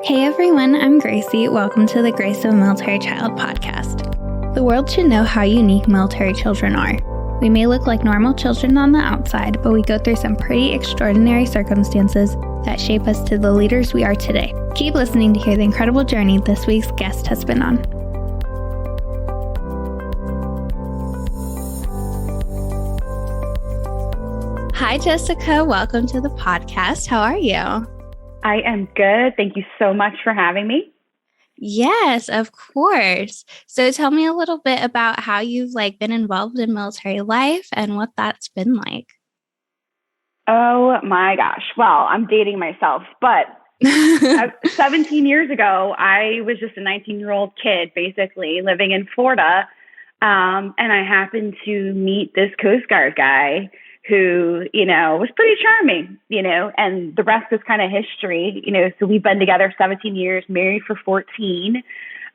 Hey everyone, I'm Gracie. Welcome to the Grace of a Military Child podcast. The world should know how unique military children are. We may look like normal children on the outside, but we go through some pretty extraordinary circumstances that shape us to the leaders we are today. Keep listening to hear the incredible journey this week's guest has been on. Hi Jessica, welcome to the podcast. How are you? I am good. Thank you so much for having me. Yes, of course. So tell me a little bit about how you've been involved in military life and what that's been like. Oh my gosh. Well, I'm dating myself, but 17 years ago, I was just a 19-year-old kid, basically living in Florida. And I happened to meet this Coast Guard guy who, was pretty charming, and the rest is kind of history, so we've been together 17 years, married for 14.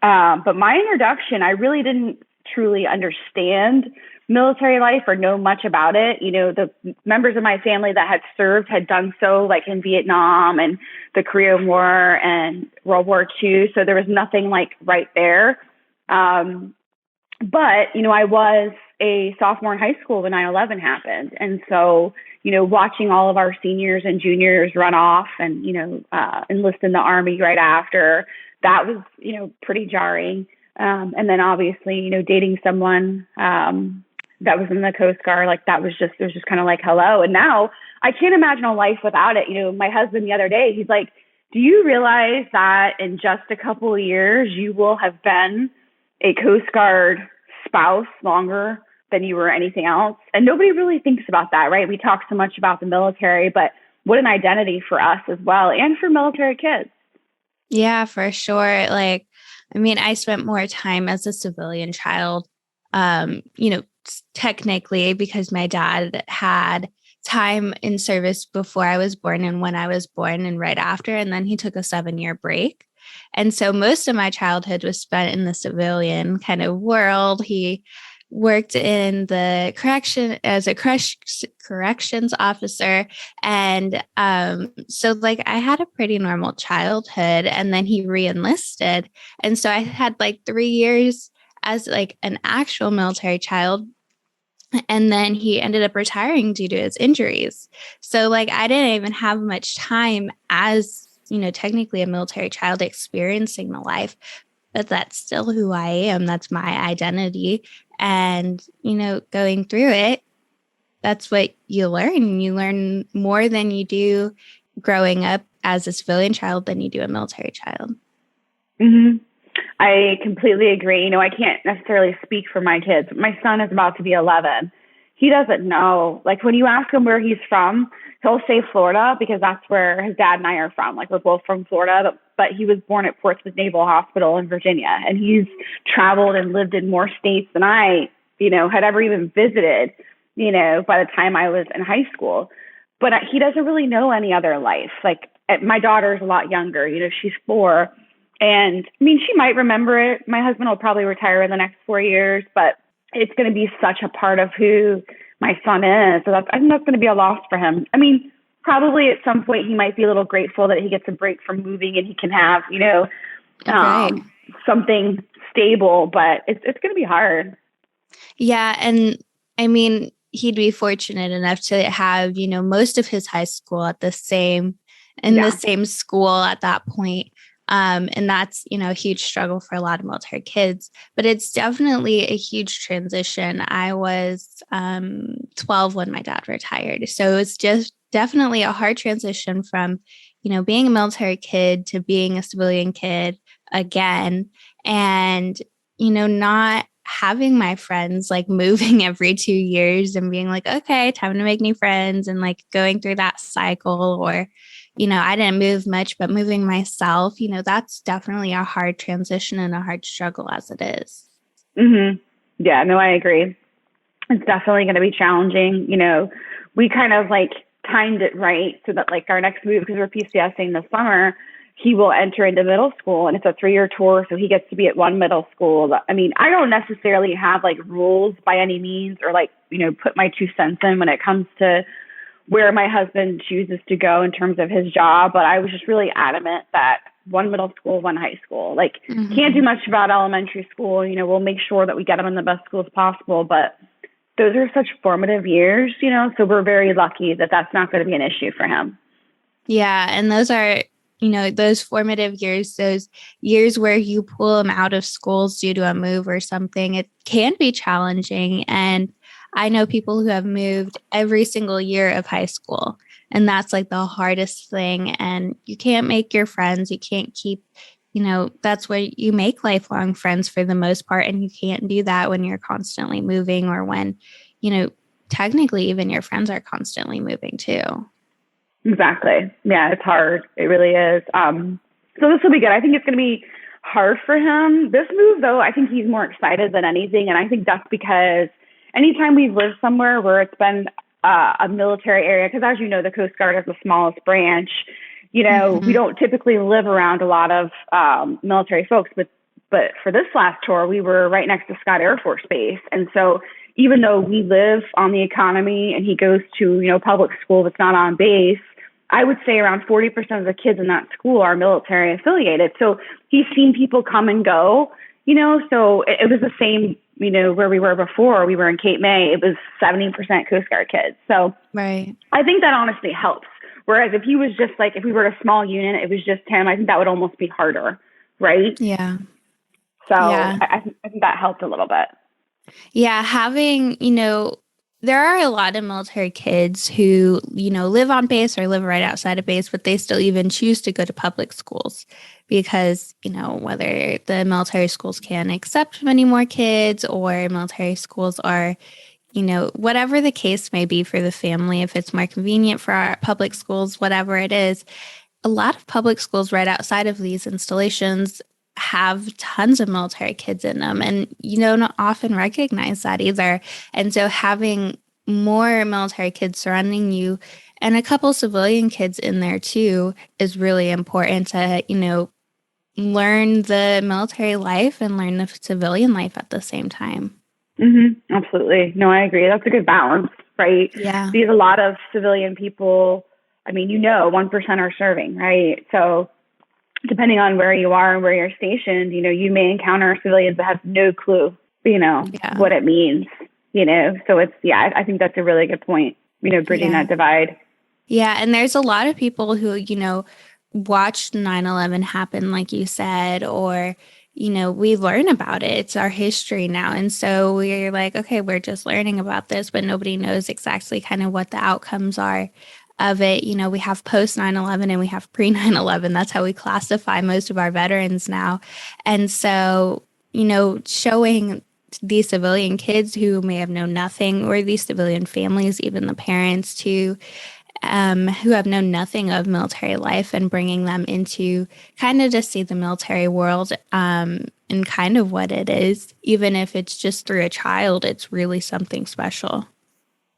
But my introduction, I really didn't truly understand military life or know much about it. The members of my family that had served had done so like in Vietnam and the Korean War and World War II. So there was nothing like right there. But, I was a sophomore in high school when 9/11 happened. And so, watching all of our seniors and juniors run off and, enlist in the Army right after, that was, pretty jarring. And then obviously, dating someone that was in the Coast Guard, it was just kind of like, hello. And now I can't imagine a life without it. My husband the other day, he's like, do you realize that in just a couple of years, you will have been a Coast Guard spouse longer than you were anything else? And nobody really thinks about that, right? We talk so much about the military, but what an identity for us as well and for military kids. Yeah, for sure. I spent more time as a civilian child, technically because my dad had time in service before I was born and when I was born and right after, and then he took a 7-year break. And so most of my childhood was spent in the civilian kind of world. He worked in the corrections officer. And so I had a pretty normal childhood, and then he re-enlisted. And so I had 3 years as an actual military child. And then he ended up retiring due to his injuries. So I didn't even have much time as technically a military child experiencing the life, but that's still who I am. That's my identity. And, going through it, that's what you learn. You learn more than you do growing up as a civilian child than you do a military child. Mm-hmm. I completely agree. I can't necessarily speak for my kids. My son is about to be 11. He doesn't know. When you ask him where he's from, he'll say Florida because that's where his dad and I are from. We're both from Florida, but he was born at Portsmouth Naval Hospital in Virginia, and he's traveled and lived in more states than I, had ever even visited, by the time I was in high school. But he doesn't really know any other life. My daughter's a lot younger, she's 4. And she might remember it. My husband will probably retire in the next 4 years, but it's going to be such a part of who my son is. So I think that's going to be a loss for him. Probably at some point he might be a little grateful that he gets a break from moving and he can have, something stable, but it's going to be hard. Yeah. And he'd be fortunate enough to have, most of his high school the same school at that point. And that's, a huge struggle for a lot of military kids, but it's definitely a huge transition. I was 12 when my dad retired. So it's just definitely a hard transition from, being a military kid to being a civilian kid again. And, not having my friends moving every 2 years and being okay, time to make new friends and going through that cycle or, I didn't move much, but moving myself, that's definitely a hard transition and a hard struggle as it is. Mm-hmm. Yeah, no, I agree. It's definitely going to be challenging. We kind of timed it right so that our next move, because we're PCSing this summer, he will enter into middle school and it's a 3-year tour. So he gets to be at one middle school. I don't necessarily have rules by any means or put my 2 cents in when it comes to where my husband chooses to go in terms of his job. But I was just really adamant that one middle school, one high school. Like, can't do Mm-hmm. much about elementary school. You know, we'll make sure that we get them in the best schools possible, but those are such formative years, you know, so we're very lucky that that's not going to be an issue for him. Yeah. And those are, you know, those formative years, those years where you pull them out of schools due to a move or something, it can be challenging. And I know people who have moved every single year of high school, and that's like the hardest thing. And you can't make your friends, you can't keep, you know, that's where you make lifelong friends for the most part. And you can't do that when you're constantly moving or when, you know, technically even your friends are constantly moving too. Exactly. Yeah, it's hard. It really is. So this will be good. I think it's going to be hard for him. This move, though, I think he's more excited than anything. And I think that's because anytime we've lived somewhere where it's been a military area, because as you know, the Coast Guard is the smallest branch, you know, we don't typically live around a lot of military folks. But for this last tour, we were right next to Scott Air Force Base. And so even though we live on the economy and he goes to, you know, public school that's not on base, I would say around 40% of the kids in that school are military affiliated. So he's seen people come and go, you know, so it was the same, you know, where we were before. We were in Cape May. It was 70% Coast Guard kids. So Right. I think that honestly helps. Whereas if he was just like, if we were a small unit, it was just him, I think that would almost be harder. Right. Yeah. So Yeah. I think that helped a little bit. Yeah. Having, you know, there are a lot of military kids who, you know, live on base or live right outside of base, but they still even choose to go to public schools because, you know, whether the military schools can accept many more kids or military schools are, you know, whatever the case may be for the family, if it's more convenient for our public schools, whatever it is, a lot of public schools right outside of these installations have tons of military kids in them, and you don't often recognize that either. And so having more military kids surrounding you and a couple civilian kids in there too is really important to, you know, learn the military life and learn the civilian life at the same time. Absolutely. No, I agree. That's a good balance, right? Yeah. Because a lot of civilian people, I mean, you know, 1% are serving, right? So depending on where you are and where you're stationed, you know, you may encounter civilians that have no clue, you know, what it means, you know. So it's, yeah, I think that's a really good point, you know, bridging that divide. Yeah. And there's a lot of people who, you know, watched 9/11 happen, like you said, or, you know, we learn about it. It's our history now. And so we're like, okay, we're just learning about this, but nobody knows exactly kind of what the outcomes are of it. You know, we have post 9/11 and we have pre 9/11. That's how we classify most of our veterans now. And so, you know, showing these civilian kids who may have known nothing, or these civilian families, even the parents too, who have known nothing of military life, and bringing them into kind of to see the military world and kind of what it is, even if it's just through a child, it's really something special.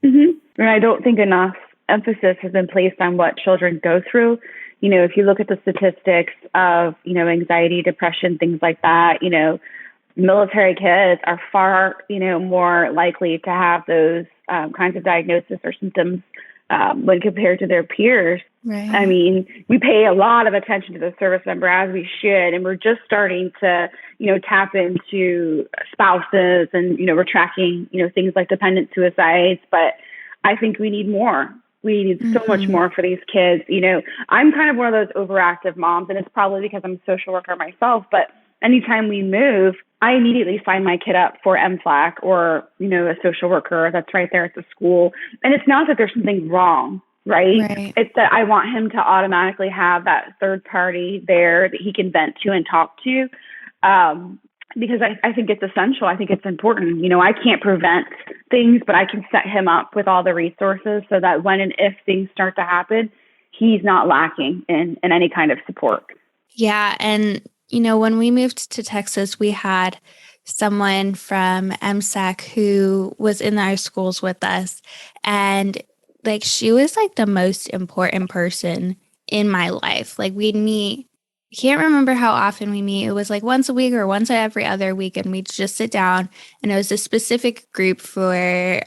And I don't think enough emphasis has been placed on what children go through. You know, if you look at the statistics of, you know, anxiety, depression, things like that, you know, military kids are far, you know, more likely to have those kinds of diagnoses or symptoms when compared to their peers. Right. I mean, we pay a lot of attention to the service member, as we should, and we're just starting to, you know, tap into spouses, and, you know, we're tracking, you know, things like dependent suicides, but I think we need more. We need so much more for these kids. You know, I'm kind of one of those overactive moms, and it's probably because I'm a social worker myself, but anytime we move, I immediately sign my kid up for MFLAC or, you know, a social worker that's right there at the school. And it's not that there's something wrong, right? It's that I want him to automatically have that third party there that he can vent to and talk to. Because I think it's essential. I think it's important. You know, I can't prevent things, but I can set him up with all the resources so that when and if things start to happen, he's not lacking in any kind of support. Yeah. And, you know, when we moved to Texas, we had someone from MSAC who was in our schools with us. And like, she was like the most important person in my life. Like, we'd meet, can't remember how often we meet. It was like once a week or once every other week, and we'd just sit down. And it was a specific group for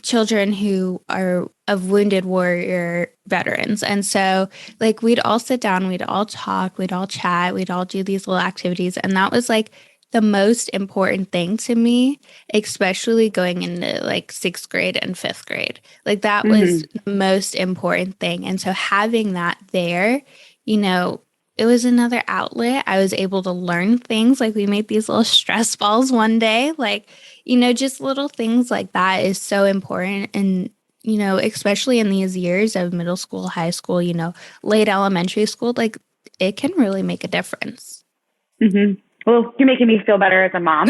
children who are of wounded warrior veterans. And so, like, we'd all sit down, we'd all talk, we'd all chat, we'd all do these little activities, and that was like the most important thing to me, especially going into like sixth grade and fifth grade. Like, that was the most important thing. And so, having that there, you know, it was another outlet. I was able to learn things. Like, we made these little stress balls one day. Like, just little things like that is so important. And, especially in these years of middle school, high school, late elementary school, like, it can really make a difference. Mm-hmm. Well, you're making me feel better as a mom.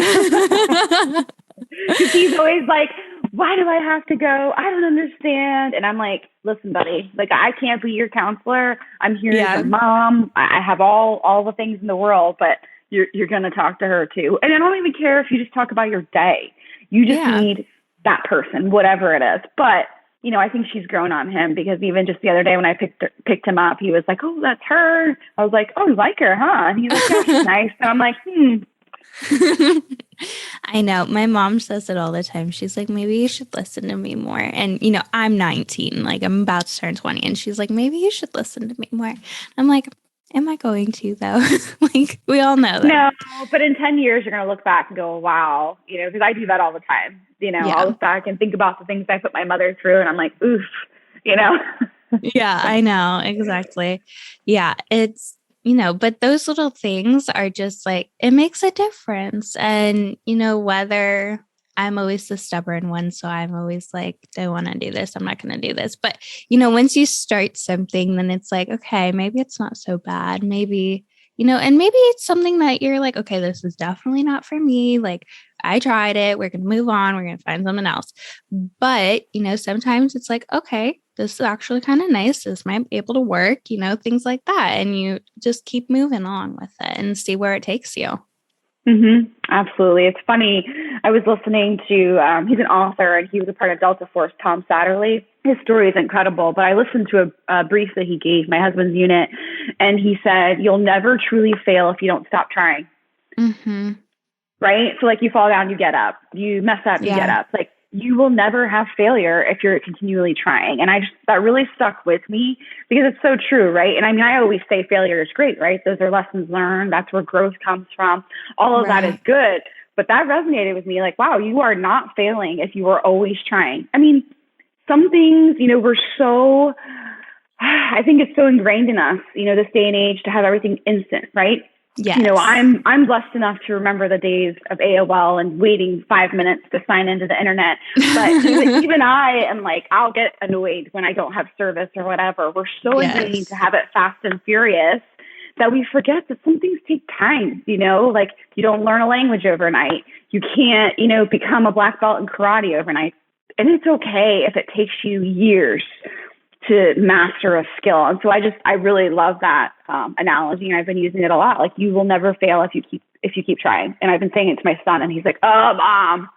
Because he's always like, why do I have to go? I don't understand. And I'm like, listen, buddy, like, I can't be your counselor. I'm here as a mom. I have all the things in the world, but you're going to talk to her too. And I don't even care if you just talk about your day. You just need that person, whatever it is. But, I think she's grown on him, because even just the other day when I picked him up, he was like, oh, that's her. I was like, oh, you like her, huh? And he's like, yeah, she's nice. And I'm like, I know. My mom says it all the time. She's like, maybe you should listen to me more. And, I'm 19, like, I'm about to turn 20. And she's like, maybe you should listen to me more. I'm like, am I going to, though? Like, we all know that. No, but in 10 years, you're going to look back and go, wow, because I do that all the time. I'll look back and think about the things I put my mother through, and I'm like, oof, Yeah, I know. Exactly. Yeah, it's, but those little things are just like, it makes a difference. And, whether I'm always the stubborn one, so I'm always like, don't want to do this, I'm not going to do this. But, once you start something, then it's like, okay, maybe it's not so bad. Maybe, and maybe it's something that you're like, okay, this is definitely not for me. Like, I tried it. We're going to move on. We're going to find something else. But, sometimes it's like, okay, this is actually kind of nice. This might be able to work, things like that. And you just keep moving along with it and see where it takes you. Mm-hmm. Absolutely. It's funny. I was listening to, he's an author, and he was a part of Delta Force, Tom Satterley. His story is incredible, but I listened to a brief that he gave my husband's unit, and he said, you'll never truly fail if you don't stop trying. Mm-hmm. Right? So, like, you fall down, you get up. You mess up, you get up. Like, you will never have failure if you're continually trying. And that really stuck with me, because it's so true, right? And I mean, I always say failure is great, right? Those are lessons learned. That's where growth comes from. All of that is good. But that resonated with me, like, wow, you are not failing if you are always trying. I mean, some things, we're so, I think it's so ingrained in us, this day and age, to have everything instant, right? Yes. I'm blessed enough to remember the days of AOL and waiting 5 minutes to sign into the internet. But even I am like, I'll get annoyed when I don't have service or whatever. We're so ingrained to have it fast and furious that we forget that some things take time, like, you don't learn a language overnight. You can't, become a black belt in karate overnight. And it's okay if it takes you years to master a skill. And so I really love that analogy, and I've been using it a lot. Like, you will never fail if you keep trying. And I've been saying it to my son, and he's like, oh, Mom.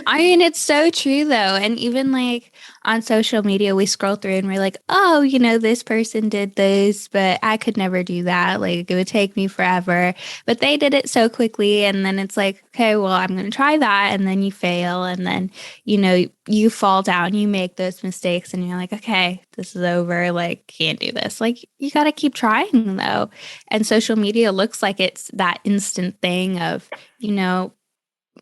I mean, it's so true, though. And even like on social media, we scroll through and we're like, oh, this person did this, but I could never do that. Like, it would take me forever, but they did it so quickly. And then it's like, okay, well, I'm going to try that. And then you fail. And then, you fall down, you make those mistakes, and you're like, okay, this is over. Like, can't do this. Like, you got to keep trying, though. And social media looks like it's that instant thing of,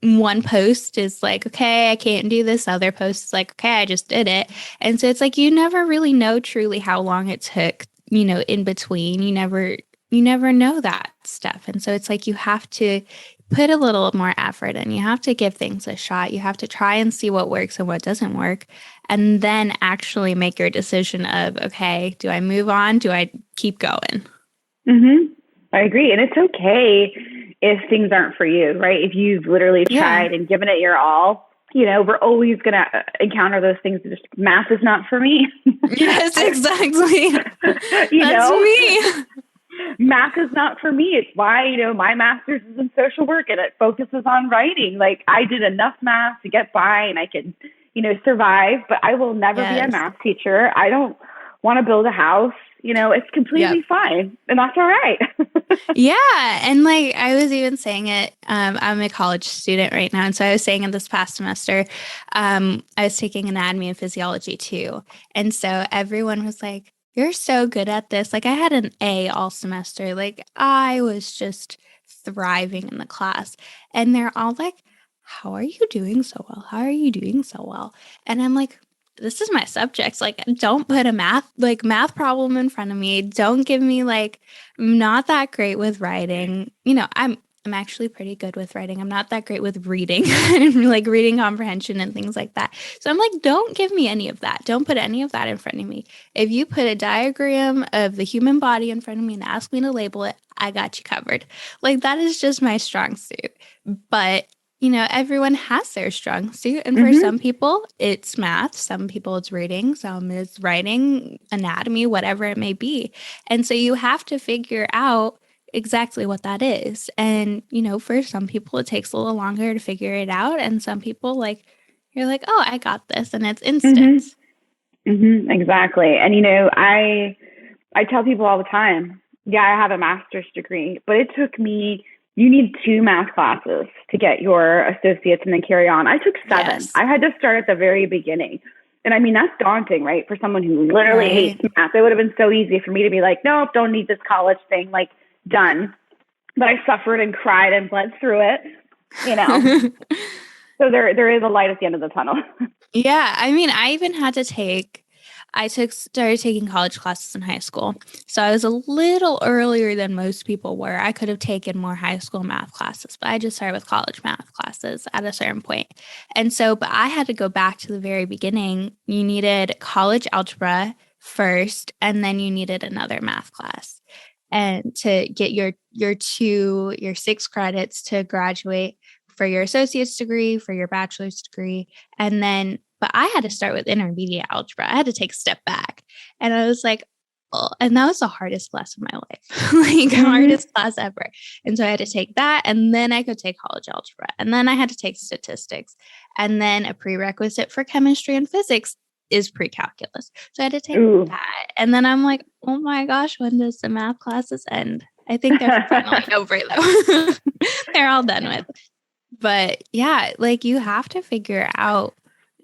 one post is like, okay, I can't do this. Other post is like, okay, I just did it. And so it's like, you never really know truly how long it took, in between. You never know that stuff. And so it's like, you have to put a little more effort in. You have to give things a shot. You have to try and see what works and what doesn't work. And then actually make your decision of, okay, do I move on? Do I keep going? Mm-hmm. I agree. And it's okay if things aren't for you, right? If you've literally tried and given it your all, we're always going to encounter those things that just, math is not for me. Yes, exactly. That's me. Math is not for me. It's why, my master's is in social work, and it focuses on writing. Like, I did enough math to get by, and I could, survive, but I will never be a math teacher. I don't want to build a house. It's completely fine. And that's all right. Yeah. And like I was even saying it, I'm a college student right now. And so I was saying in this past semester, I was taking anatomy and physiology too. And so everyone was like, you're so good at this. Like I had an A all semester. Like I was just thriving in the class. And they're all like, how are you doing so well? How are you doing so well? And I'm like, this is my subjects. Like, don't put a math problem in front of me. Don't give me like, I'm not that great with writing. I'm actually pretty good with writing. I'm not that great with reading and like reading comprehension and things like that. So I'm like, don't give me any of that. Don't put any of that in front of me. If you put a diagram of the human body in front of me and ask me to label it, I got you covered. Like that is just my strong suit. But everyone has their strong suit. And for some people, it's math. Some people, it's reading. Some is writing, anatomy, whatever it may be. And so you have to figure out exactly what that is. And, for some people, it takes a little longer to figure it out. And some people, like, you're like, oh, I got this. And it's instant. Exactly. And, I tell people all the time, yeah, I have a master's degree, but it took me you need 2 math classes to get your associates and then carry on. I took 7. Yes. I had to start at the very beginning. And I mean, that's daunting, right? For someone who literally hates math. It would have been so easy for me to be like, nope, don't need this college thing, like done. But I suffered and cried and bled through it, So there is a light at the end of the tunnel. Yeah. I mean, I even had to started taking college classes in high school. So I was a little earlier than most people were. I could have taken more high school math classes, but I just started with college math classes at a certain point. And so, but I had to go back to the very beginning. You needed college algebra first, and then you needed another math class. And to get your 6 credits to graduate for your associate's degree, for your bachelor's degree, and then but I had to start with intermediate algebra. I had to take a step back. And I was like, oh, and that was the hardest class of my life, like hardest class ever. And so I had to take that. And then I could take college algebra. And then I had to take statistics. And then a prerequisite for chemistry and physics is pre-calculus. So I had to take that. And then I'm like, oh my gosh, when does the math classes end? I think they're finally over though. They're all done with. But yeah, like you have to figure out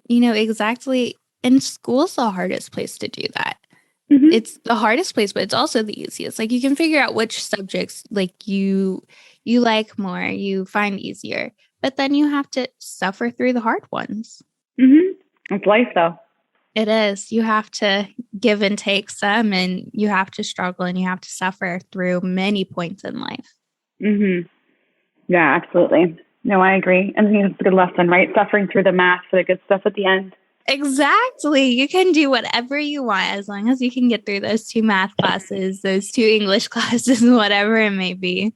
exactly. And school's the hardest place to do that. It's the hardest place, but it's also the easiest. Like you can figure out which subjects like you like more, you find easier, but then you have to suffer through the hard ones. It's life though. It is. You have to give and take some, and you have to struggle and you have to suffer through many points in life. Yeah, absolutely. No, I agree. And I think it's a good lesson, right? Suffering through the math for the good stuff at the end. Exactly. You can do whatever you want as long as you can get through those 2 math classes, those 2 English classes, whatever it may be.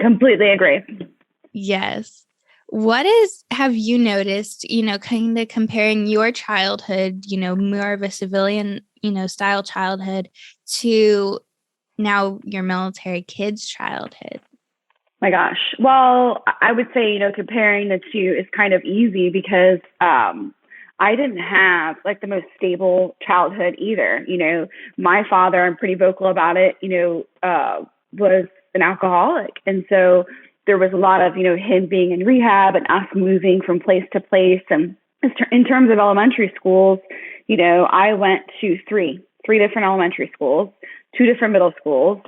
Completely agree. Yes. Have you noticed, kind of comparing your childhood, more of a civilian, style childhood to now your military kids' childhood? My gosh. Well, I would say, comparing the two is kind of easy because I didn't have like the most stable childhood either. My father, I'm pretty vocal about it, was an alcoholic. And so there was a lot of, him being in rehab and us moving from place to place. And in terms of elementary schools, I went to three different elementary schools, 2 different middle schools,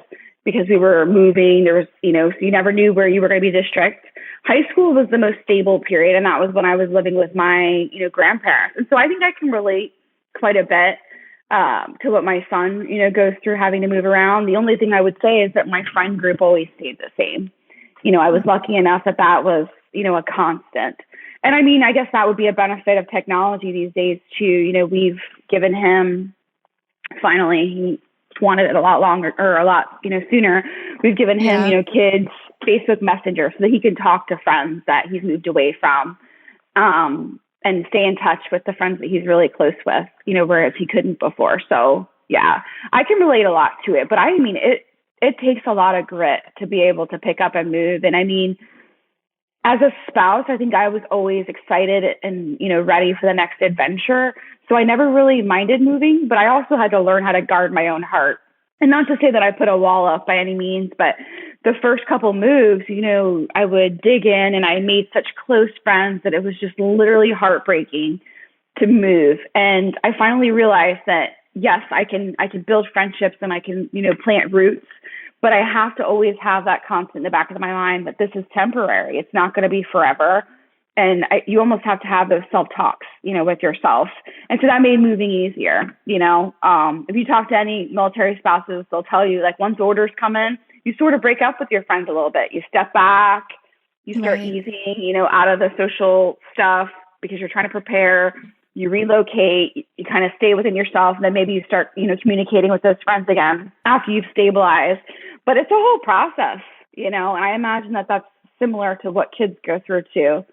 because we were moving. There was, so you never knew where you were going to be district. High school was the most stable period, and that was when I was living with my, grandparents. And so I think I can relate quite a bit to what my son, goes through having to move around. The only thing I would say is that my friend group always stayed the same. I was lucky enough that was, a constant. And I mean, I guess that would be a benefit of technology these days too. We've given him, finally, he wanted it a lot longer or a lot, sooner. We've given him, kids Facebook Messenger so that he can talk to friends that he's moved away from, and stay in touch with the friends that he's really close with, whereas he couldn't before. So yeah, I can relate a lot to it, but I mean, it takes a lot of grit to be able to pick up and move. And I mean, as a spouse, I think I was always excited and, ready for the next adventure. So I never really minded moving, but I also had to learn how to guard my own heart. And not to say that I put a wall up by any means, but the first couple moves, I would dig in and I made such close friends that it was just literally heartbreaking to move. And I finally realized that yes, I can build friendships and I can, plant roots, but I have to always have that constant in the back of my mind that this is temporary. It's not going to be forever. And you almost have to have those self-talks, with yourself. And so that made moving easier. If you talk to any military spouses, they'll tell you, like, once orders come in, you sort of break up with your friends a little bit. You step back, you start easing, out of the social stuff because you're trying to prepare. You relocate, you kind of stay within yourself, and then maybe you start, communicating with those friends again after you've stabilized. But it's a whole process, and I imagine that that's similar to what kids go through too,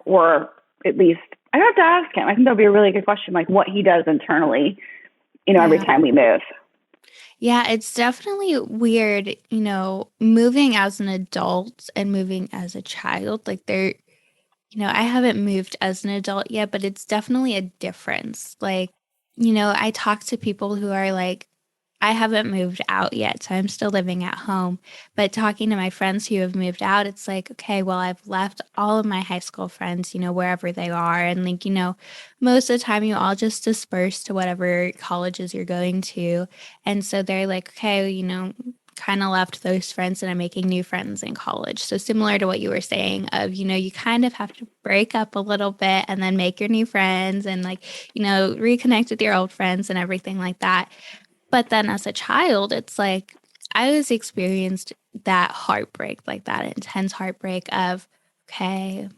or at least I have to ask him. I think that'll be a really good question, like what he does internally, every time we move. Yeah, it's definitely weird, moving as an adult and moving as a child. Like I haven't moved as an adult yet, but it's definitely a difference. Like, I talk to people who are like, I haven't moved out yet, so I'm still living at home. But talking to my friends who have moved out, it's like, okay, well, I've left all of my high school friends, wherever they are. And like, most of the time you all just disperse to whatever colleges you're going to. And so they're like, okay, kind of left those friends and I'm making new friends in college. So similar to what you were saying of, you kind of have to break up a little bit and then make your new friends and like, reconnect with your old friends and everything like that. But then as a child, it's like I always experienced that heartbreak, like that intense heartbreak of, okay,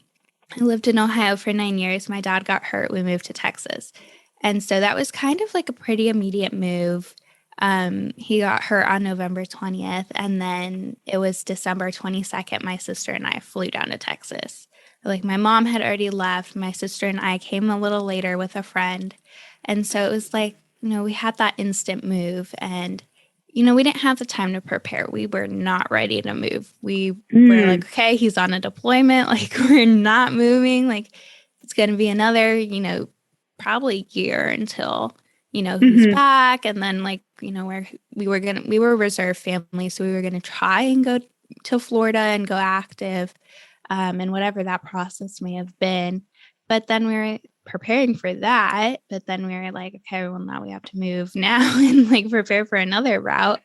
I lived in Ohio for 9 years. My dad got hurt. We moved to Texas. And so that was kind of like a pretty immediate move. He got hurt on November 20th. And then it was December 22nd. My sister and I flew down to Texas. Like my mom had already left. My sister and I came a little later with a friend. And so it was like, we had that instant move and, we didn't have the time to prepare. We were not ready to move. We were like, okay, he's on a deployment. Like we're not moving. Like it's going to be another, probably year until, he's back. And then like, we were a reserve family. So we were going to try and go to Florida and go active and whatever that process may have been. But then we were preparing for that. But then we were like, okay, well, now we have to move now and like prepare for another route.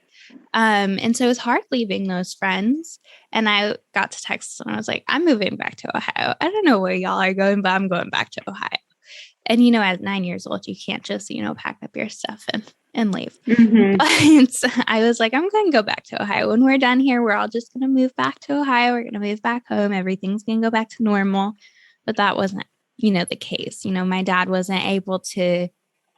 And so it was hard leaving those friends. And I got to Texas and I was like, I'm moving back to Ohio. I don't know where y'all are going, but I'm going back to Ohio. And, at 9 years old, you can't just, pack up your stuff and leave. But I was like, I'm going to go back to Ohio. When we're done here, we're all just going to move back to Ohio. We're going to move back home. Everything's going to go back to normal. But that wasn't the case. My dad wasn't able to,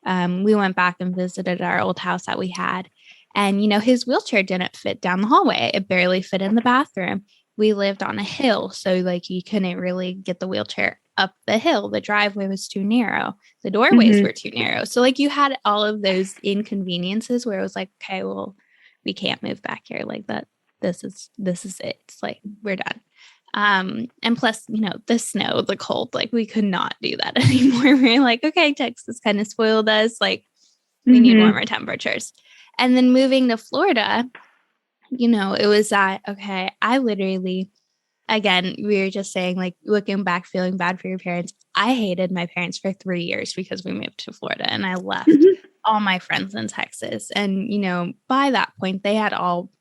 we went back and visited our old house that we had. And, his wheelchair didn't fit down the hallway. It barely fit in the bathroom. We lived on a hill. So like you couldn't really get the wheelchair up the hill. The driveway was too narrow. The doorways were too narrow. So like you had all of those inconveniences where it was like, okay, well, we can't move back here like that. This is it. It's like, we're done. And plus, the snow, the cold, like we could not do that anymore. We're like, okay, Texas kind of spoiled us. Like we need warmer temperatures. And then moving to Florida, it was that, okay, I literally, again, we were just saying like looking back, feeling bad for your parents. I hated my parents for 3 years because we moved to Florida and I left all my friends in Texas. And, by that point, they had all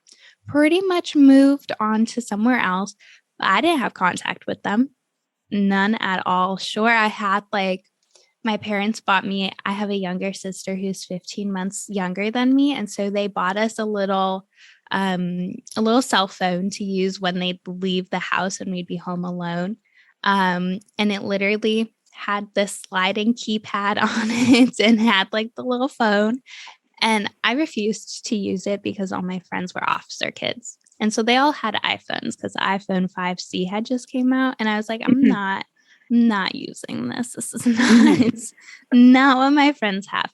pretty much moved on to somewhere else. I didn't have contact with them. None at all. Sure, I had like my parents bought me, I have a younger sister who's 15 months younger than me. And so they bought us a little cell phone to use when they'd leave the house and we'd be home alone. And it literally had this sliding keypad on it and had like the little phone. And I refused to use it because all my friends were officer kids. And so they all had iPhones because the iPhone 5C had just came out. And I was like, I'm not using this. This is not what my friends have.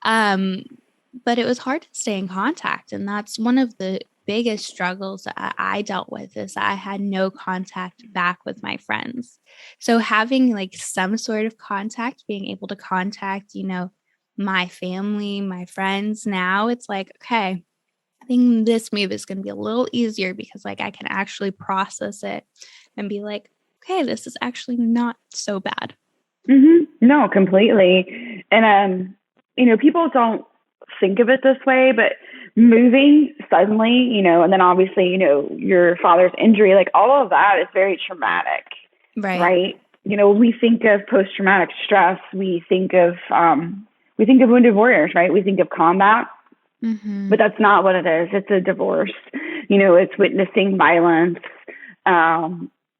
But it was hard to stay in contact. And that's one of the biggest struggles that I dealt with is I had no contact back with my friends. So having like some sort of contact, being able to contact, my family, my friends now, it's like, okay, I think this move is going to be a little easier because like I can actually process it and be like, okay, this is actually not so bad. No, completely. And, people don't think of it this way, but moving suddenly, and then obviously, your father's injury, like all of that is very traumatic, right? When we think of post-traumatic stress, we think of wounded warriors, right? We think of combat, but that's not what it is. It's a divorce, it's witnessing violence.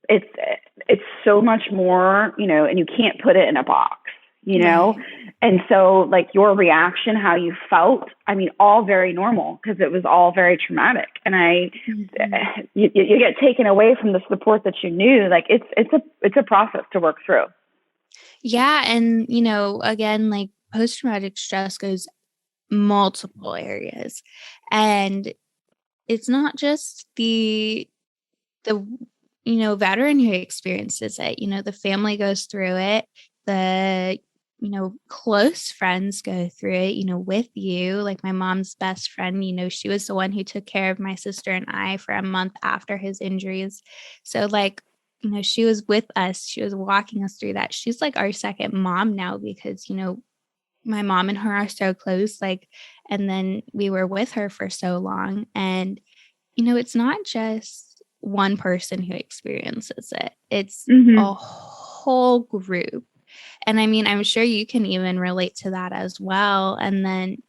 It's so much more, and you can't put it in a box, And so like your reaction, how you felt, I mean, all very normal because it was all very traumatic. And you get taken away from the support that you knew. Like it's a process to work through. Yeah. And, again, like post-traumatic stress goes multiple areas. And it's not just the veteran who experiences it, the family goes through it, the, close friends go through it, with you. Like my mom's best friend, she was the one who took care of my sister and I for a month after his injuries. So like, she was with us, she was walking us through that. She's like our second mom now because, my mom and her are so close, like, and then we were with her for so long. And, it's not just one person who experiences it. It's a whole group. And I mean, I'm sure you can even relate to that as well. And then,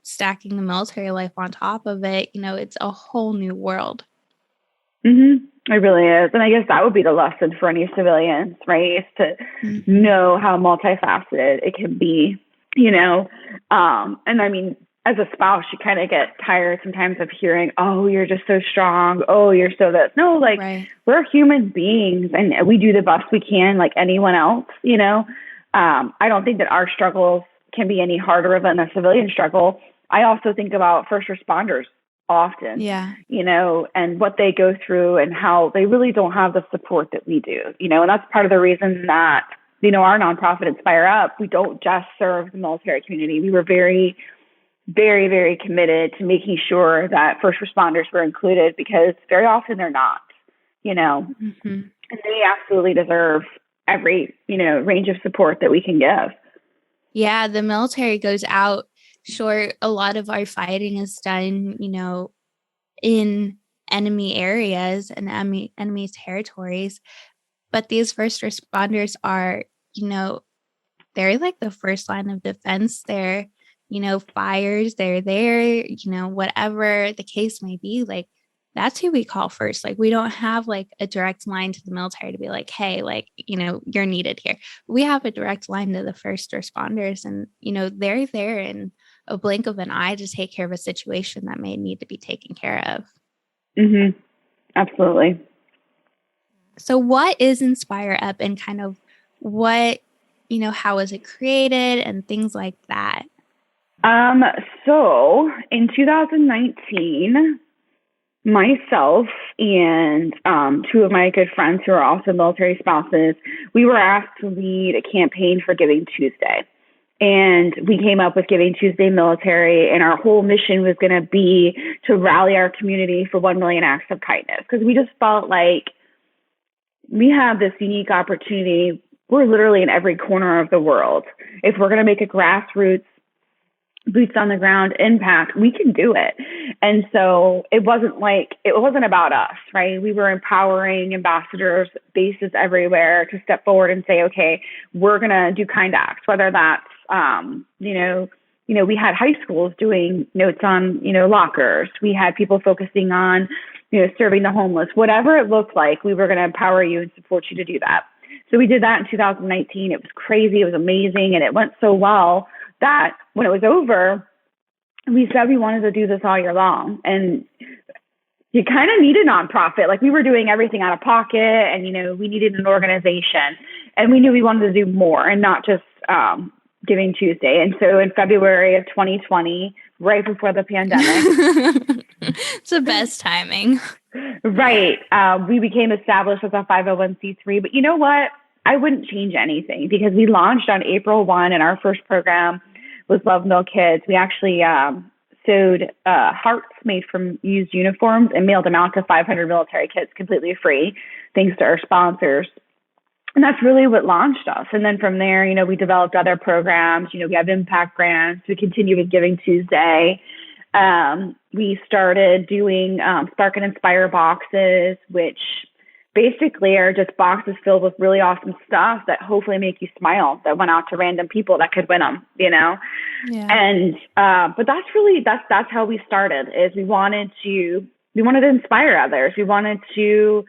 stacking the military life on top of it, it's a whole new world. It really is. And I guess that would be the lesson for any civilians, right? Is to know how multifaceted it can be, and I mean, as a spouse, you kind of get tired sometimes of hearing, oh, you're just so strong. Oh, you're so this. No, like we're human beings and we do the best we can like anyone else, I don't think that our struggles can be any harder than a civilian struggle. I also think about first responders often, and what they go through and how they really don't have the support that we do, and that's part of the reason that, our nonprofit Inspire Up, we don't just serve the military community. We were very, very, very committed to making sure that first responders were included because very often they're not, and they absolutely deserve every, range of support that we can give. Yeah, the military goes out. Sure, a lot of our fighting is done, in enemy areas and enemy territories. But these first responders are, they're like the first line of defense. They're, fires, they're there, whatever the case may be. Like that's who we call first. Like we don't have like a direct line to the military to be like, hey, like, you're needed here. We have a direct line to the first responders and, they're there in a blink of an eye to take care of a situation that may need to be taken care of. Absolutely. So what is Inspire Up and kind of what, how was it created and things like that? So in 2019, myself and two of my good friends who are also military spouses, we were asked to lead a campaign for Giving Tuesday. And we came up with Giving Tuesday Military, and our whole mission was going to be to rally our community for 1 million acts of kindness. Because we just felt like we have this unique opportunity. We're literally in every corner of the world. If we're going to make a grassroots, boots on the ground impact, we can do it. And so it wasn't about us, right? We were empowering ambassadors, bases everywhere to step forward and say, okay, we're going to do kind acts, whether that's, we had high schools doing notes on, lockers. We had people focusing on, serving the homeless, whatever it looked like, we were going to empower you and support you to do that. So we did that in 2019. It was crazy. It was amazing. And it went so well that when it was over, we said we wanted to do this all year long. And you kind of need a nonprofit. Like we were doing everything out of pocket and, we needed an organization and we knew we wanted to do more and not just Giving Tuesday. And so in February of 2020, right before the pandemic, It's the best timing. Right. We became established as a 501c3, but you know what? I wouldn't change anything because we launched on April 1 and our first program was Love Mill Kids. We actually sewed hearts made from used uniforms and mailed them out to 500 military kids completely free, thanks to our sponsors. And that's really what launched us. And then from there, we developed other programs. We have impact grants. We continue with Giving Tuesday. We started doing Spark and Inspire boxes, which basically are just boxes filled with really awesome stuff that hopefully make you smile, that went out to random people that could win them, Yeah. And but that's how we started. Is we wanted to inspire others. We wanted to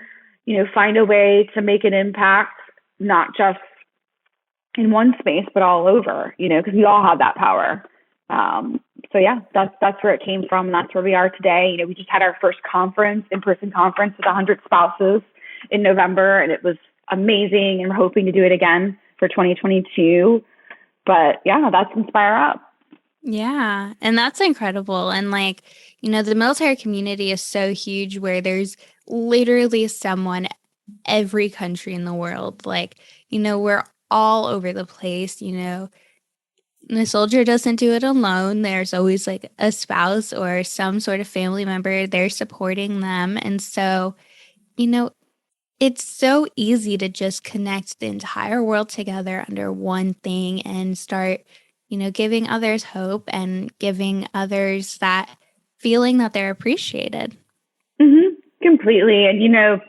find a way to make an impact, not just in one space, but all over, because we all have that power. So yeah, that's where it came from. And that's where we are today. We just had our first in-person conference with 100 spouses in November, and it was amazing. And we're hoping to do it again for 2022. But yeah, that's Inspire Up. Yeah. And that's incredible. And the military community is so huge where there's literally someone every country in the world. We're all over the place, The soldier doesn't do it alone. There's always a spouse or some sort of family member there supporting them. And so, it's so easy to just connect the entire world together under one thing and start, giving others hope and giving others that feeling that they're appreciated. Mm-hmm. Completely. And,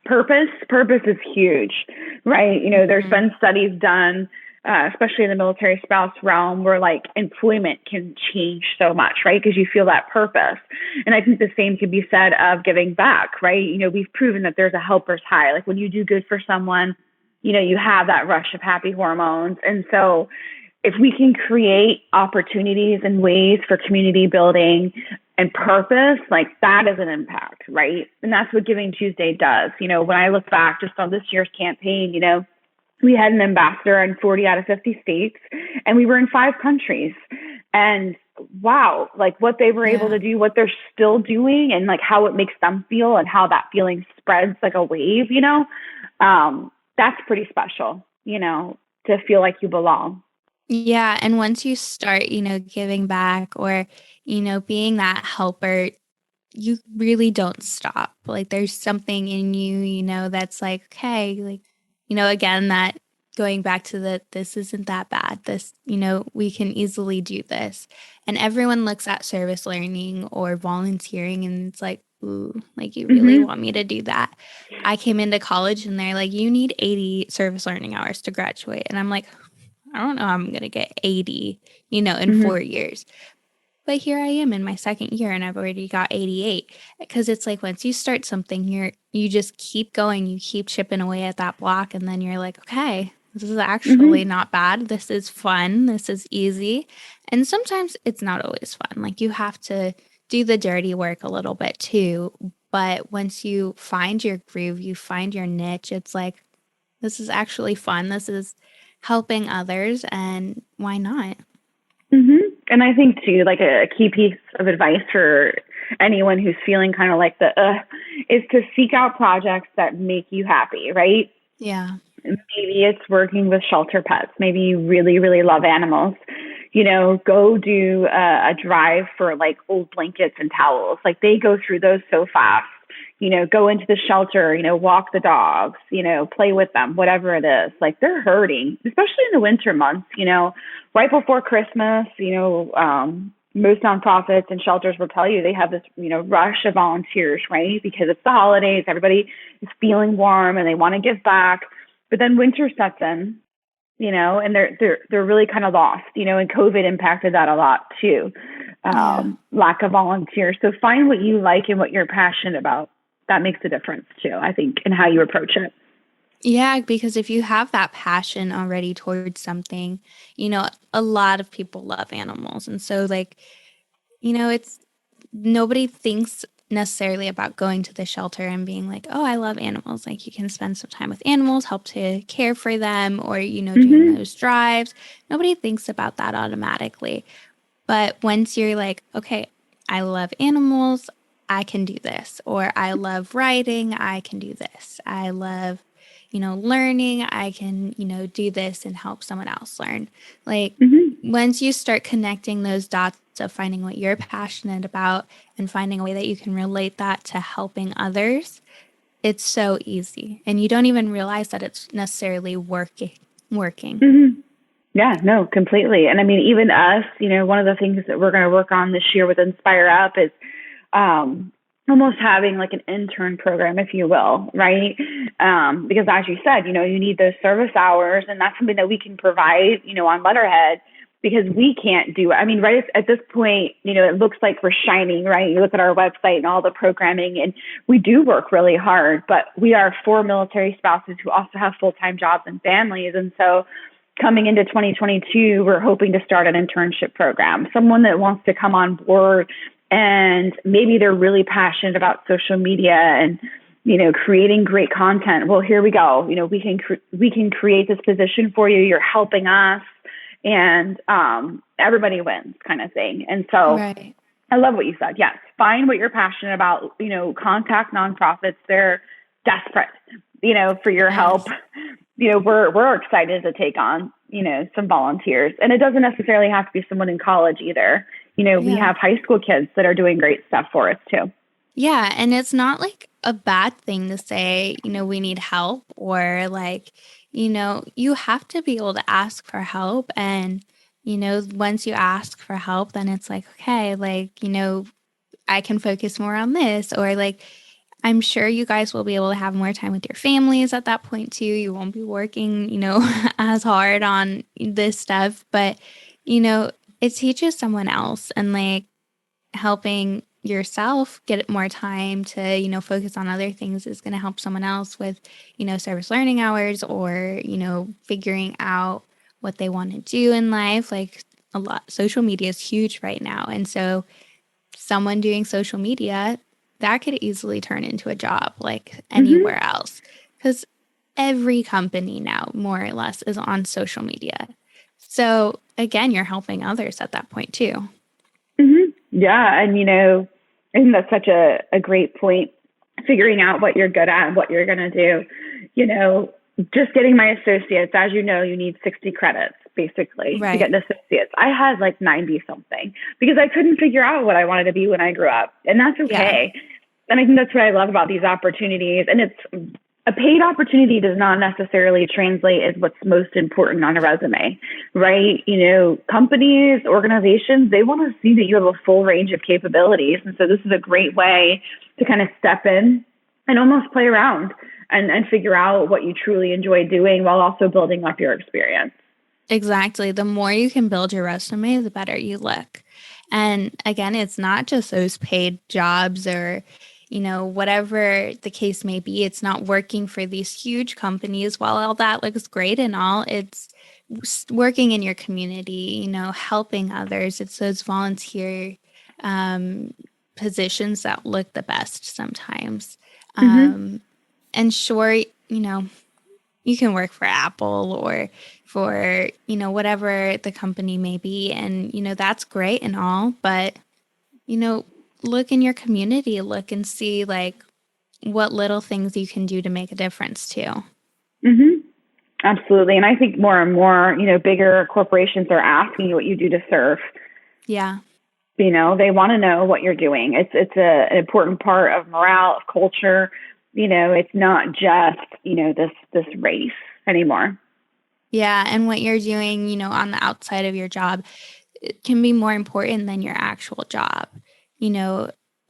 purpose is huge, right? There's been studies done, especially in the military spouse realm, where employment can change so much, right? Because you feel that purpose. And I think the same can be said of giving back, right? We've proven that there's a helper's high. When you do good for someone, you have that rush of happy hormones. And so if we can create opportunities and ways for community building and purpose, that is an impact, right? And that's what Giving Tuesday does. When I look back just on this year's campaign, we had an ambassador in 40 out of 50 states, and we were in 5 countries. And wow, what they were able to do, what they're still doing, and how it makes them feel and how that feeling spreads like a wave, that's pretty special, to feel like you belong. Yeah. And once you start, giving back or, being that helper, you really don't stop. There's something in you, that's okay, again, that going back to this isn't that bad. This, we can easily do this. And everyone looks at service learning or volunteering and it's ooh, you really want me to do that. I came into college and they're you need 80 service learning hours to graduate. And I'm I don't know how I'm going to get 80, in 4 years. But here I am in my second year and I've already got 88 because it's once you start something, you just keep going, you keep chipping away at that block. And then you're okay, this is actually not bad. This is fun. This is easy. And sometimes it's not always fun. You have to do the dirty work a little bit too. But once you find your groove, you find your niche, it's this is actually fun. This is helping others. And why not? Mm-hmm. And I think too, a key piece of advice for anyone who's feeling kind of is to seek out projects that make you happy, right? Yeah. Maybe it's working with shelter pets. Maybe you really, really love animals. Go do a drive for old blankets and towels. They go through those so fast. Go into the shelter, walk the dogs, play with them, whatever it is. They're hurting, especially in the winter months, right before Christmas, most nonprofits and shelters will tell you they have this, rush of volunteers, right? Because it's the holidays, everybody is feeling warm and they want to give back. But then winter sets in, and they're really kind of lost, and COVID impacted that a lot too. Lack of volunteers. So find what you like and what you're passionate about. That makes a difference too, I think, in how you approach it. Yeah, because if you have that passion already towards something, a lot of people love animals. And so it's nobody thinks necessarily about going to the shelter and being oh, I love animals. You can spend some time with animals, help to care for them, or, doing those drives. Nobody thinks about that automatically. But once you're okay, I love animals, I can do this. Or I love writing, I can do this. I love, learning, I can, do this and help someone else learn. Like once you start connecting those dots of finding what you're passionate about and finding a way that you can relate that to helping others, it's so easy. And you don't even realize that it's necessarily working. Yeah, no, completely. And I mean, even us, one of the things that we're going to work on this year with Inspire Up is almost having like an intern program, if you will, right? Because as you said, you need those service hours, and that's something that we can provide, on Letterhead, because we can't do it. I mean, right at this point, it looks like we're shining, right? You look at our website and all the programming, and we do work really hard, but we are 4 military spouses who also have full-time jobs and families. And so coming into 2022, we're hoping to start an internship program, someone that wants to come on board and maybe they're really passionate about social media and, creating great content. Well, here we go. We can create this position for you. You're helping us, and everybody wins, kind of thing. And so right. I love what you said. Yes. Find what you're passionate about, contact nonprofits. They're desperate, for your help. We're excited to take on, some volunteers, and it doesn't necessarily have to be someone in college either. We have high school kids that are doing great stuff for us too. Yeah. And it's not like a bad thing to say, we need help, or like, you have to be able to ask for help. And, once you ask for help, then it's like, okay, like, I can focus more on this, or like, I'm sure you guys will be able to have more time with your families at that point too. You won't be working, as hard on this stuff, but, it teaches someone else, and like helping yourself get more time to, focus on other things is going to help someone else with, service learning hours, or, figuring out what they want to do in life. Like social media is huge right now. And so someone doing social media, that could easily turn into a job like anywhere else, because every company now more or less is on social media. So again, you're helping others at that point too. Yeah. And, I think that's such a great point, figuring out what you're good at and what you're going to do. Just getting my associates, as you need 60 credits basically to get an associate's. I had like 90 something because I couldn't figure out what I wanted to be when I grew up. And that's okay. Yeah. And I think that's what I love about these opportunities. And it's a paid opportunity does not necessarily translate as what's most important on a resume, right? Companies, organizations, they want to see that you have a full range of capabilities. And so this is a great way to kind of step in and almost play around and figure out what you truly enjoy doing while also building up your experience. Exactly. The more you can build your resume, the better you look. And again, it's not just those paid jobs or whatever the case may be. It's not working for these huge companies. While all that looks great and all, it's working in your community, helping others. It's those volunteer positions that look the best sometimes. And sure, you can work for Apple or for, whatever the company may be. And, that's great and all, but, look in your community, look and see like what little things you can do to make a difference too. Absolutely. And I think more and more, bigger corporations are asking you what you do to serve. Yeah. They want to know what you're doing. It's an important part of morale, of culture. It's not just, this race anymore. Yeah. And what you're doing, on the outside of your job, it can be more important than your actual job.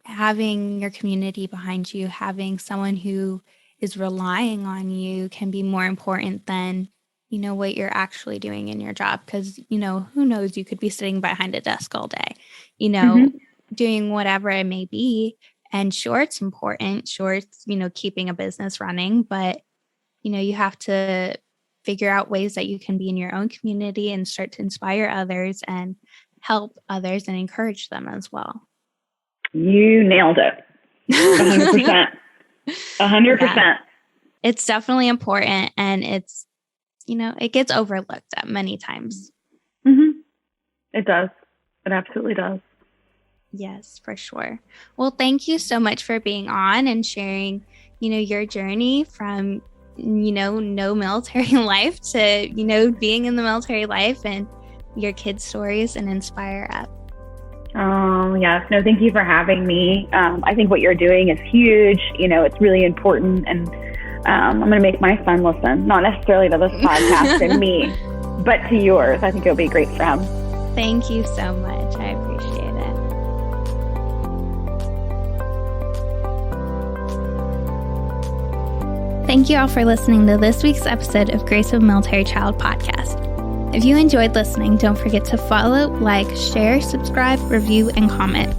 Having your community behind you, having someone who is relying on you can be more important than, what you're actually doing in your job. Because, who knows, you could be sitting behind a desk all day, doing whatever it may be. And sure, it's important. Sure, it's, keeping a business running. But, you have to figure out ways that you can be in your own community and start to inspire others and help others and encourage them as well. You nailed it. 100%. 100%. Yeah. It's definitely important, and it's, it gets overlooked at many times. It does. It absolutely does. Yes, for sure. Well, thank you so much for being on and sharing, your journey from, no military life to, being in the military life and your kids' stories and Inspire Up. Oh, yes. No, thank you for having me. I think what you're doing is huge. It's really important. And I'm going to make my son listen, not necessarily to this podcast and me, but to yours. I think it'll be great for him. Thank you so much. I appreciate it. Thank you all for listening to this week's episode of Grace of a Military Child podcast. If you enjoyed listening, don't forget to follow, like, share, subscribe, review, and comment.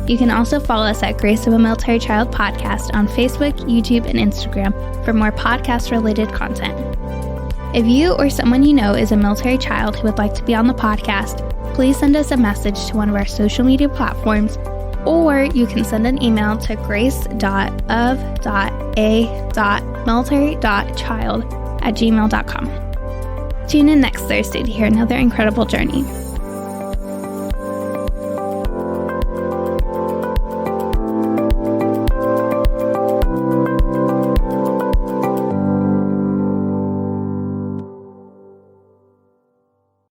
You can also follow us at Grace of a Military Child podcast on Facebook, YouTube, and Instagram for more podcast-related content. If you or someone you know is a military child who would like to be on the podcast, please send us a message to one of our social media platforms, or you can send an email to grace.of.a.military.child@gmail.com. Tune in next Thursday to hear another incredible journey.